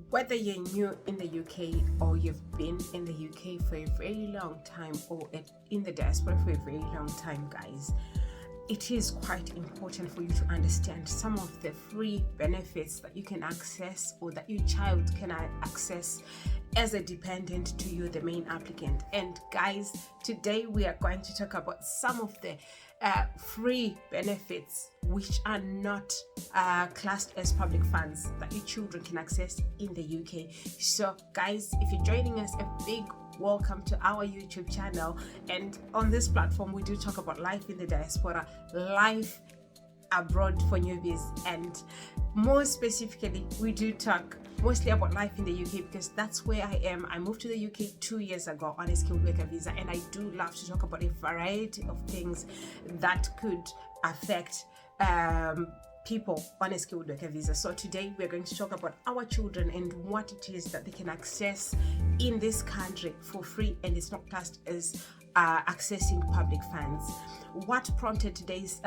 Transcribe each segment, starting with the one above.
Whether you're new in the UK or you've been in the UK for a very long time or in the diaspora for a very long time, guys, it is quite important for you to understand some of the free benefits that you can access or that your child can access as a dependent to you, the main applicant. And guys, today we are going to talk about some of the free benefits which are not classed as public funds that your children can access in the UK. So guys, if you're joining us, a big welcome to our YouTube channel. And on this platform we do talk about life in the diaspora, life abroad for newbies, and more specifically we do talk mostly about life in the UK because that's where I am. I moved to the UK 2 years ago on a skilled worker visa, and I do love to talk about a variety of things that could affect people on a skilled worker visa. So today we're going to talk about our children and what it is that they can access in this country for free, and it's not classed as accessing public funds. What prompted today's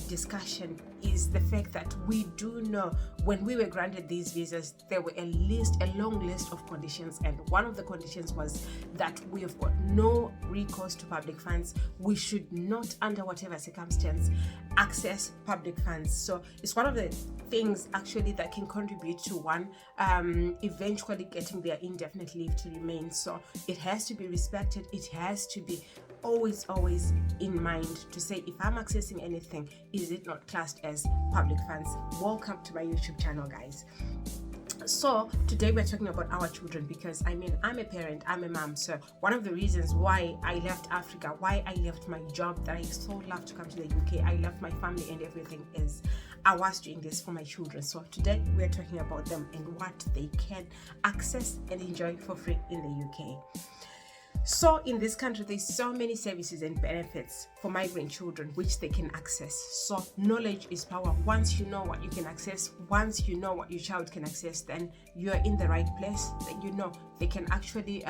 discussion is the fact that we do know when we were granted these visas, there were a long list of conditions, and one of the conditions was that we have got no recourse to public funds. We should not, under whatever circumstance, access public funds. So it's one of the things actually that can contribute to one eventually getting their indefinite leave to remain. So it has to be respected. It has to be always in mind to say, if I'm accessing anything, is it not classed as public funds? Welcome to my YouTube channel, guys. So today we're talking about our children because I'm a parent, I'm a mom. So one of the reasons why I left Africa, why I left my job that I so love to come to the UK, I left my family and everything, is I was doing this for my children. So today we're talking about them and what they can access and enjoy for free in the UK. So in this country, there's so many services and benefits for migrant children which they can access. So knowledge is power. Once you know what you can access, once you know what your child can access, then you're in the right place. Then you know they can actually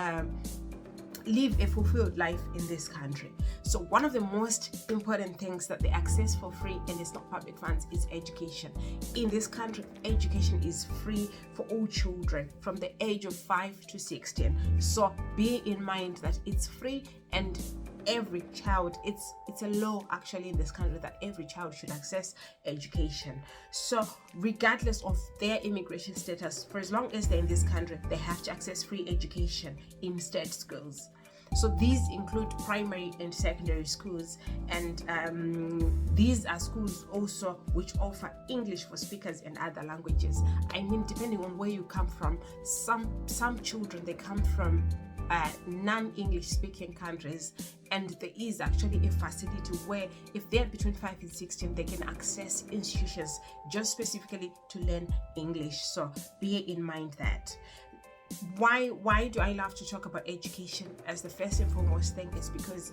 live a fulfilled life in this country. So one of the most important things that they access for free, and it's not public funds, is education. In this country, education is free for all children from the age of 5 to 16. So bear in mind that it's free, and every child, it's a law actually in this country that every child should access education. So regardless of their immigration status, for as long as they're in this country, they have to access free education in state schools. So these include primary and secondary schools, and these are schools also which offer English for speakers and other languages. I mean, depending on where you come from, some children, they come from non-English speaking countries, and there is actually a facility where if they're between 5 and 16, they can access institutions just specifically to learn English. So bear in mind that. Why do I love to talk about education as the first and foremost thing is because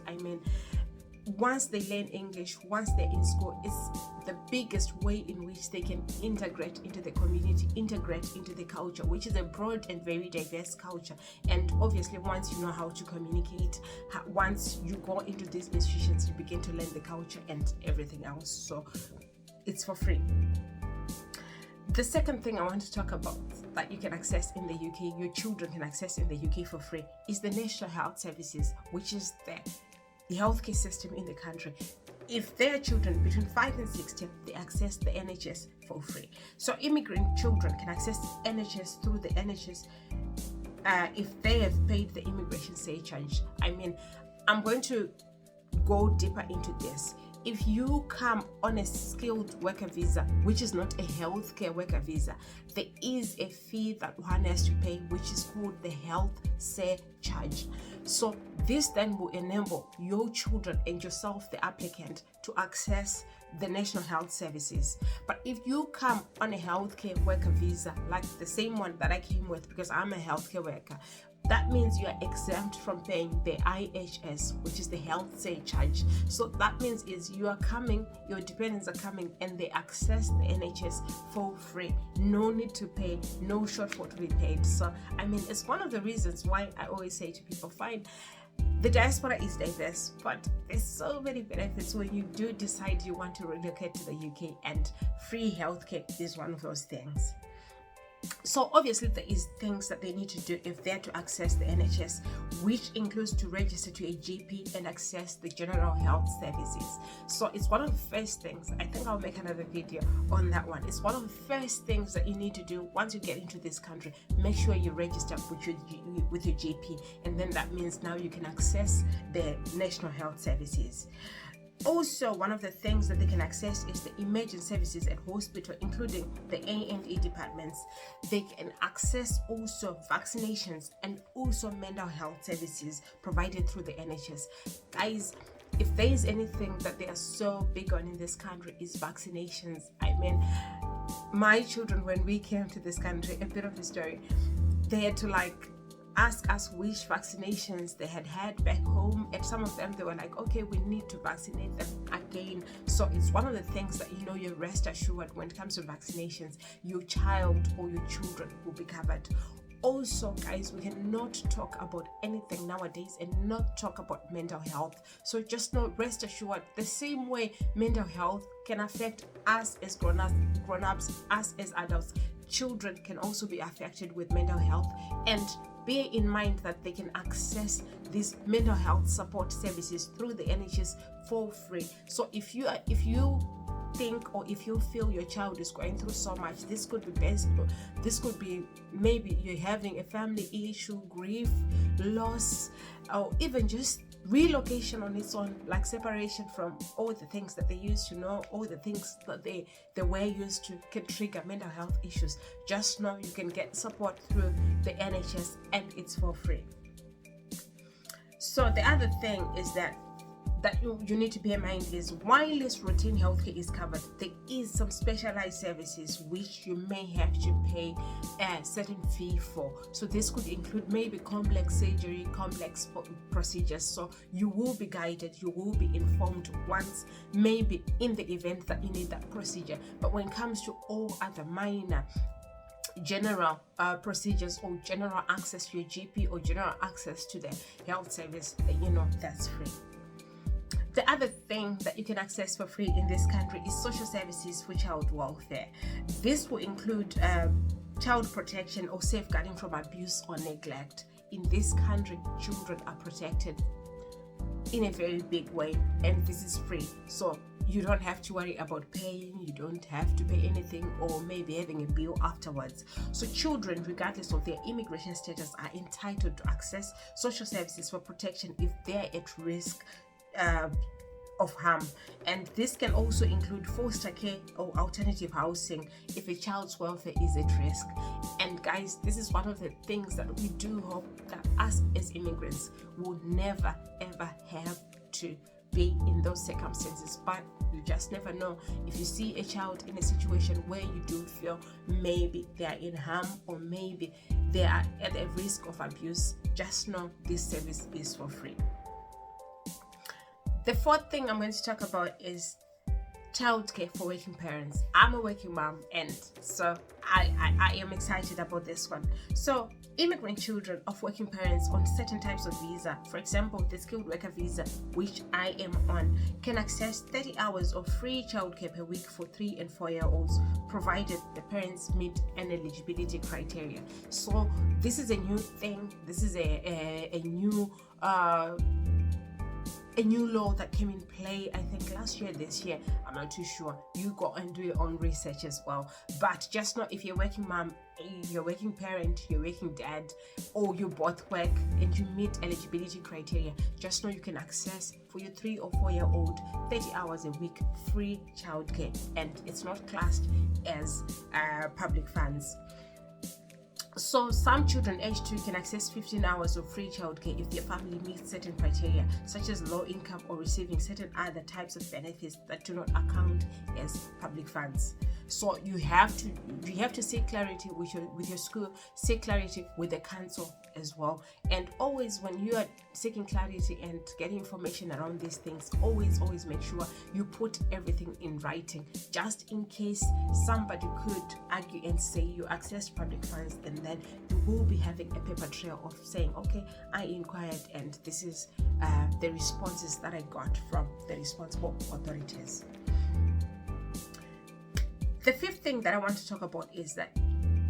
once they learn English, once they're in school, it's the biggest way in which they can integrate into the community, integrate into the culture, which is a broad and very diverse culture. And obviously, once you know how to communicate, once you go into these institutions, you begin to learn the culture and everything else. So it's for free. The second thing I want to talk about that you can access in the UK, your children can access in the UK for free, is the National Health Services, which is the healthcare system in the country. If their children between 5 and 16, they access the NHS for free. So immigrant children can access NHS through the NHS if they have paid the immigration surcharge. I'm going to go deeper into this. If you come on a skilled worker visa, which is not a healthcare worker visa, there is a fee that one has to pay, which is called the health surcharge. So this then will enable your children and yourself, the applicant, to access the National Health Services. But if you come on a healthcare worker visa, like the same one that I came with because I'm a healthcare worker, that means you are exempt from paying the IHS, which is the health surcharge. So that means is you are coming, your dependents are coming, and they access the NHS for free. No need to pay, no shortfall to be paid. So it's one of the reasons why I always say to people, fine, the diaspora is diverse, but there's so many benefits when you do decide you want to relocate to the UK, and free healthcare is one of those things. So obviously there is things that they need to do if they're to access the NHS, which includes to register to a GP and access the general health services. So it's one of the first things. I think I'll make another video on that one. It's one of the first things that you need to do once you get into this country. Make sure you register with your GP, and then that means now you can access the national health services. Also, one of the things that they can access is the emergency services at hospital, including the A&E departments. They can access also vaccinations and also mental health services provided through the NHS. Guys, if there is anything that they are so big on in this country, is vaccinations. I mean, my children, when we came to this country, a bit of a story, they had to ask us which vaccinations they had back home, and some of them they were like, okay, we need to vaccinate them again. So it's one of the things that you rest assured when it comes to vaccinations, your child or your children will be covered. Also, guys, we cannot talk about anything nowadays and not talk about mental health. So just rest assured, the same way mental health can affect us as grown-ups, us as adults, children can also be affected with mental health. And bear in mind that they can access these mental health support services through the NHS for free. So if you think, or if you feel your child is going through so much, this could be maybe you're having a family issue, grief, loss, or even just relocation on its own, like separation from all the things that they used to know, all the things that they were used to, can trigger mental health issues. Just know you can get support through the NHS, and it's for free. So the other thing is that you need to bear in mind is, while this routine healthcare is covered, there is some specialized services which you may have to pay a certain fee for. So this could include maybe complex surgery, complex procedures. So you will be guided, you will be informed once, maybe in the event that you need that procedure. But when it comes to all other minor general procedures, or general access to your GP, or general access to the health service, that's free. The other thing that you can access for free in this country is social services for child welfare. This will include child protection or safeguarding from abuse or neglect. In this country, children are protected in a very big way, and this is free. So you don't have to worry about paying, you don't have to pay anything, or maybe having a bill afterwards. So children, regardless of their immigration status, are entitled to access social services for protection if they're at risk of harm. And this can also include foster care or alternative housing if a child's welfare is at risk. And guys, this is one of the things that we do hope that us as immigrants will never ever have to be in those circumstances. But you just never know. If you see a child in a situation where you do feel maybe they are in harm, or maybe they are at a risk of abuse, just know this service is for free. The fourth thing I'm going to talk about is childcare for working parents. I'm a working mom, and so I am excited about this one. So immigrant children of working parents on certain types of visa, for example the skilled worker visa, which I am on, can access 30 hours of free childcare per week for 3 and 4-year-olds, provided the parents meet an eligibility criteria. So this is a new thing. This is a new law that came in play, I think last year, this year, I'm not too sure. You go and do your own research as well. But just know, if you're working mom, you're working parent, you're working dad, or you both work and you meet eligibility criteria, just know you can access for your 3 or 4-year-old 30 hours a week free childcare, and it's not classed as public funds. So some children aged 2 can access 15 hours of free childcare if their family meets certain criteria, such as low income or receiving certain other types of benefits that do not account as public funds. So you have to seek clarity with your school, seek clarity with the council as well. And always, when you are seeking clarity and getting information around these things, always make sure you put everything in writing, just in case somebody could argue and say you accessed public funds, and then you will be having a paper trail of saying, okay, I inquired and this is the responses that I got from the responsible authorities. The fifth thing that I want to talk about is that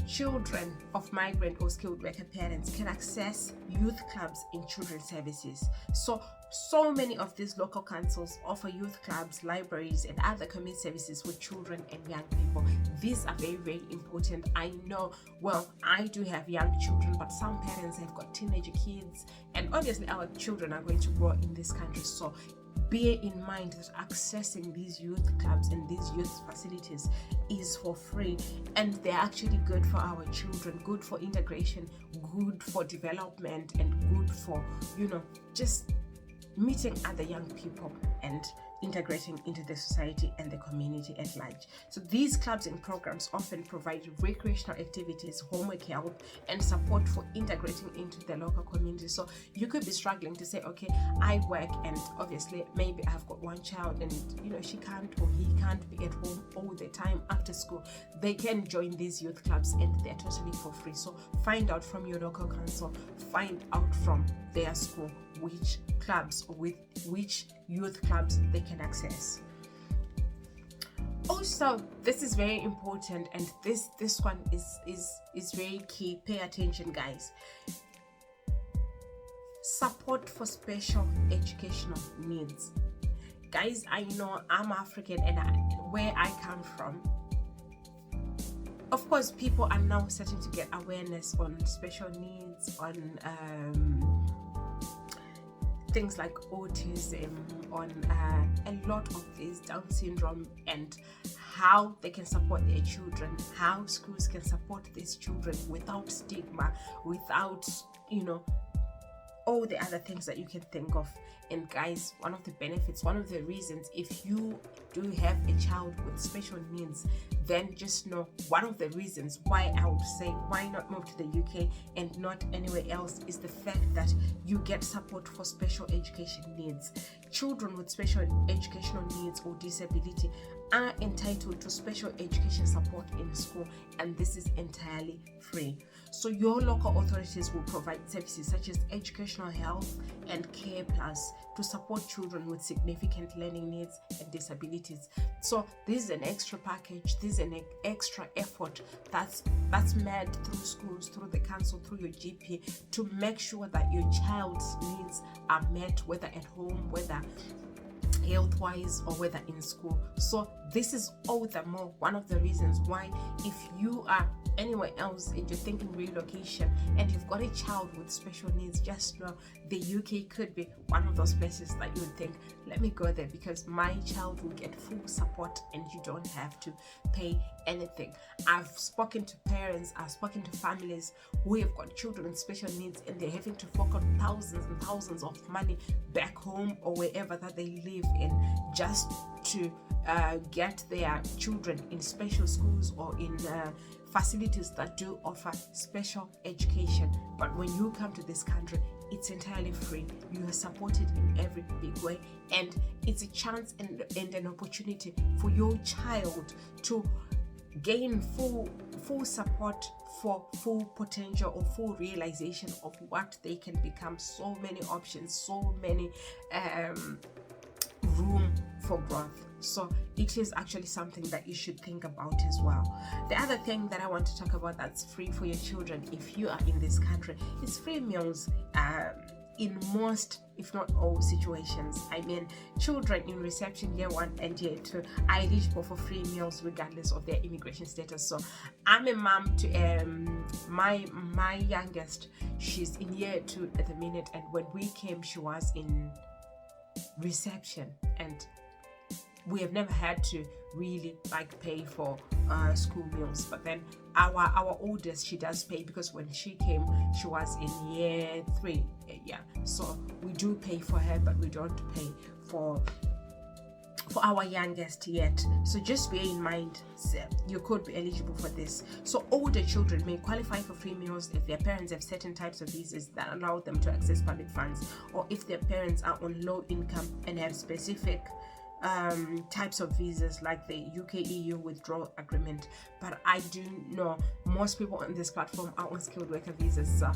children of migrant or skilled worker parents can access youth clubs in children's services. So many of these local councils offer youth clubs, libraries, and other community services for children and young people. These are very, very important. I know, well, I do have young children, but some parents have got teenage kids, and obviously our children are going to grow in this country. So bear in mind that accessing these youth clubs and these youth facilities is for free, and they're actually good for our children, good for integration, good for development, and good for, just meeting other young people and integrating into the society and the community at large. So these clubs and programs often provide recreational activities, homework help, and support for integrating into the local community. So you could be struggling to say, okay, I work and obviously maybe I've got one child and she can't or he can't be at home all the time after school. They can join these youth clubs and they're totally for free. So find out from your local council, find out from their school which clubs or with which youth clubs they can access. Also, this is very important, and this one is very key. Pay attention, guys. Support for special educational needs. Guys, I know I'm African, and where I come from, of course, people are now starting to get awareness on special needs, on things like autism, on a lot of this Down syndrome, and how they can support their children, how schools can support these children without stigma, without all the other things that you can think of. And guys, one of the benefits, one of the reasons, if you do have a child with special needs, then just know one of the reasons why I would say why not move to the UK and not anywhere else is the fact that you get support for special education needs. Children with special educational needs or disability are entitled to special education support in school, and this is entirely free. So your local authorities will provide services such as educational health and care plus to support children with significant learning needs and disabilities. So this is an extra package, this is an extra effort that's made through schools, through the council, through your GP, to make sure that your child's needs are met, whether at home, whether health-wise, or whether in school. So this is all the more one of the reasons why, if you are anywhere else and you're thinking relocation and you've got a child with special needs, just know the UK could be one of those places that you would think, let me go there because my child will get full support and you don't have to pay anything. I've spoken to parents, I've spoken to families who have got children with special needs and they're having to fork out thousands and thousands of money back home or wherever that they live in just to get their children in special schools or in facilities that do offer special education. But when you come to this country, it's entirely free. You are supported in every big way, and it's a chance and an opportunity for your child to gain full support for full potential or full realization of what they can become. So many options, so many room for growth. So it is actually something that you should think about as well. The other thing that I want to talk about that's free for your children if you are in this country is free meals in most, if not all, situations. I mean, children in reception year 1 and year 2 are eligible for free meals regardless of their immigration status. So I'm a mom to my youngest. She's in year 2 at the minute, and when we came, she was in reception, and we have never had to really pay for school meals. But then our oldest, she does pay, because when she came, she was in year 3. So we do pay for her, but we don't pay for our youngest yet. So just bear in mind, you could be eligible for this. So older children may qualify for free meals if their parents have certain types of visas that allow them to access public funds, or if their parents are on low income and have specific types of visas like the UK-EU withdrawal agreement. But I do know most people on this platform are on skilled worker visas, so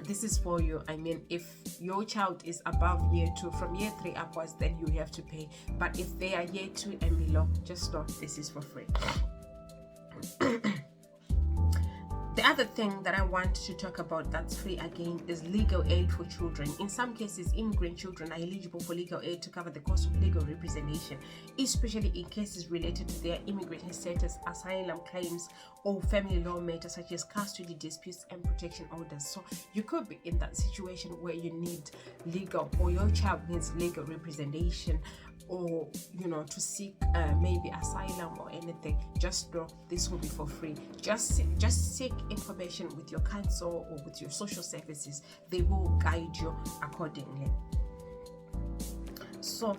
this is for you. I mean, if your child is above year 2, from year 3 upwards, then you have to pay. But if they are year 2 and below, just know this is for free. The other thing that I want to talk about that's free again is legal aid for children. In some cases, immigrant children are eligible for legal aid to cover the cost of legal representation, especially in cases related to their immigration status, asylum claims, or family law matters such as custody disputes and protection orders. So you could be in that situation where you need legal, or your child needs legal representation, or to seek maybe asylum or anything. Just know this will be for free. Just seek information with your council or with your social services. They will guide you accordingly. So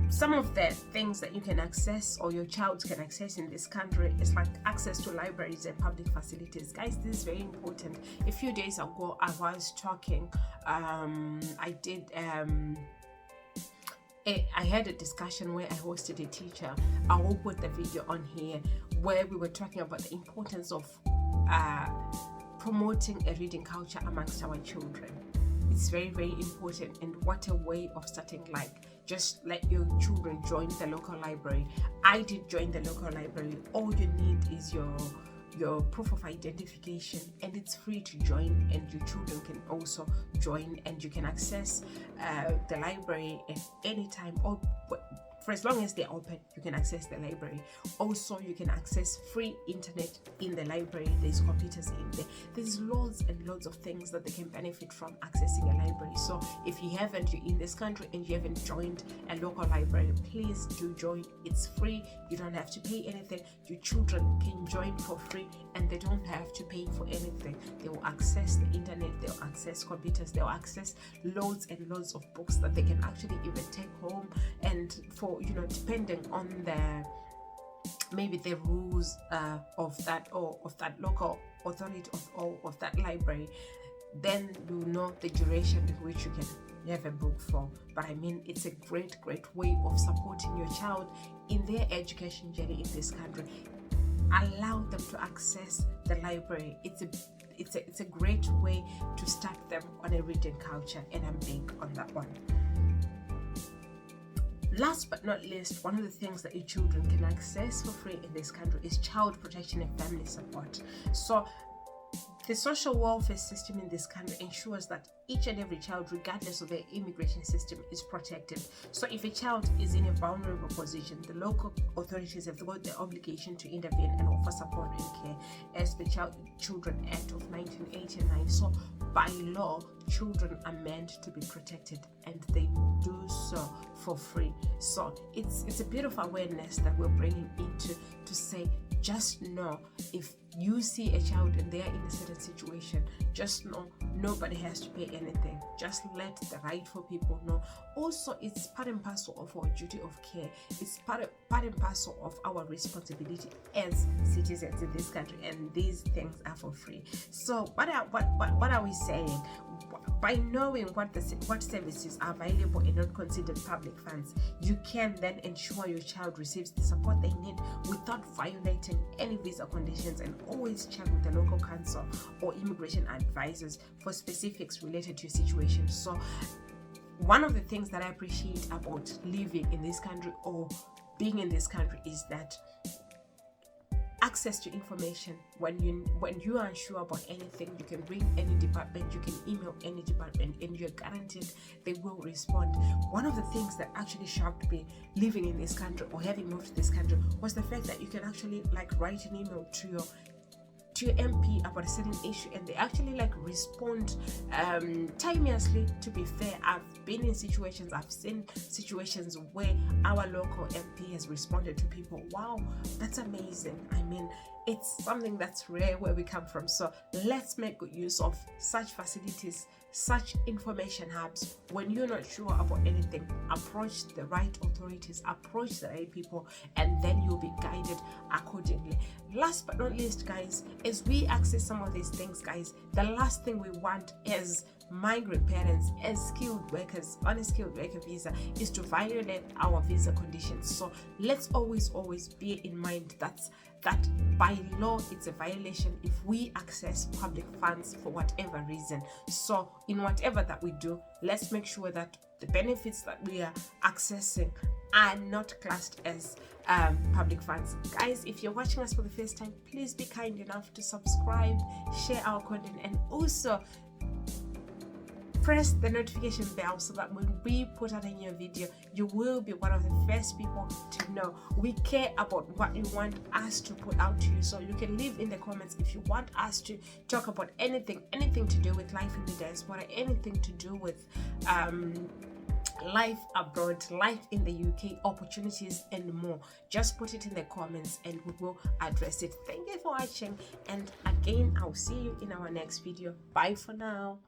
some of the things that you can access, or your child can access in this country, is like access to libraries and public facilities. Guys, this is very important. A few days ago I was talking, I had a discussion where I hosted a teacher. I will put the video on here, where we were talking about the importance of promoting a reading culture amongst our children. It's very, very important, and what a way of starting. Like, just let your children join the local library. I did join the local library. All you need is your proof of identification, and it's free to join, and your children can also join, and you can access the library at any time, or for as long as they're open, you can access the library. Also, you can access free internet in the library. There's computers in there. There's loads and loads of things that they can benefit from accessing a library. So if you're in this country and you haven't joined a local library, please do join. It's free. You don't have to pay anything. Your children can join for free, and they don't have to pay for anything. They will access the internet, they'll access computers, they'll access loads and loads of books that they can actually even take home. And for depending on maybe the rules of that local authority of that library, then you know the duration in which you can have a book for. But I mean, it's a great way of supporting your child in their education journey in this country. Allow them to access the library. It's a great way to start them on a reading culture, and I'm big on that one. Last but not least, one of the things that your children can access for free in this country is child protection and family support. So the social welfare system in this country ensures that each and every child, regardless of their immigration system, is protected. So if a child is in a vulnerable position, the local authorities have got the obligation to intervene and offer support and care, as the Children Act of 1989. So by law, children are meant to be protected, and they do so for free. So it's a beautiful awareness that we're bringing into to say, just know, if you see a child and they are in a certain situation, just know nobody has to pay anything. Just let the rightful people know. Also, it's part and parcel of our duty of care. It's part and parcel of our responsibility as citizens in this country, and these things are for free. So what are we saying? By knowing what services are available and not considered public funds, you can then ensure your child receives the support they need without violating any visa conditions, and always check with the local council or immigration advisors for specifics related to your situation. So one of the things that I appreciate about living in this country or being in this country is that access to information. When you are unsure about anything, you can ring any department, you can email any department, and you're guaranteed they will respond. One of the things that actually shocked me living in this country or having moved to this country was the fact that you can actually write an email to your MP about a certain issue, and they actually respond timeously. To be fair, I've been in situations, I've seen situations where our local MP has responded to people. Wow, that's amazing. I mean, it's something that's rare where we come from. So let's make good use of such facilities, such information hubs. When you're not sure about anything, approach the right authorities, approach the right people, and then you'll be guided accordingly. Last but not least, guys, as we access some of these things, guys, the last thing we want as migrant parents, as skilled workers on a skilled worker visa, is to violate our visa conditions. So let's always bear in mind that by law it's a violation if we access public funds for whatever reason. So in whatever that we do, let's make sure that the benefits that we are accessing are not classed as public funds. Guys, if you're watching us for the first time, please be kind enough to subscribe, share our content, and also press the notification bell so that when we put out a new video, you will be one of the first people to know. We care about what you want us to put out to you, so you can leave in the comments if you want us to talk about anything to do with life in the diaspora, anything to do with life abroad, life in the UK, opportunities and more. Just put it in the comments and we will address it. Thank you for watching, and again, I'll see you in our next video. Bye for now.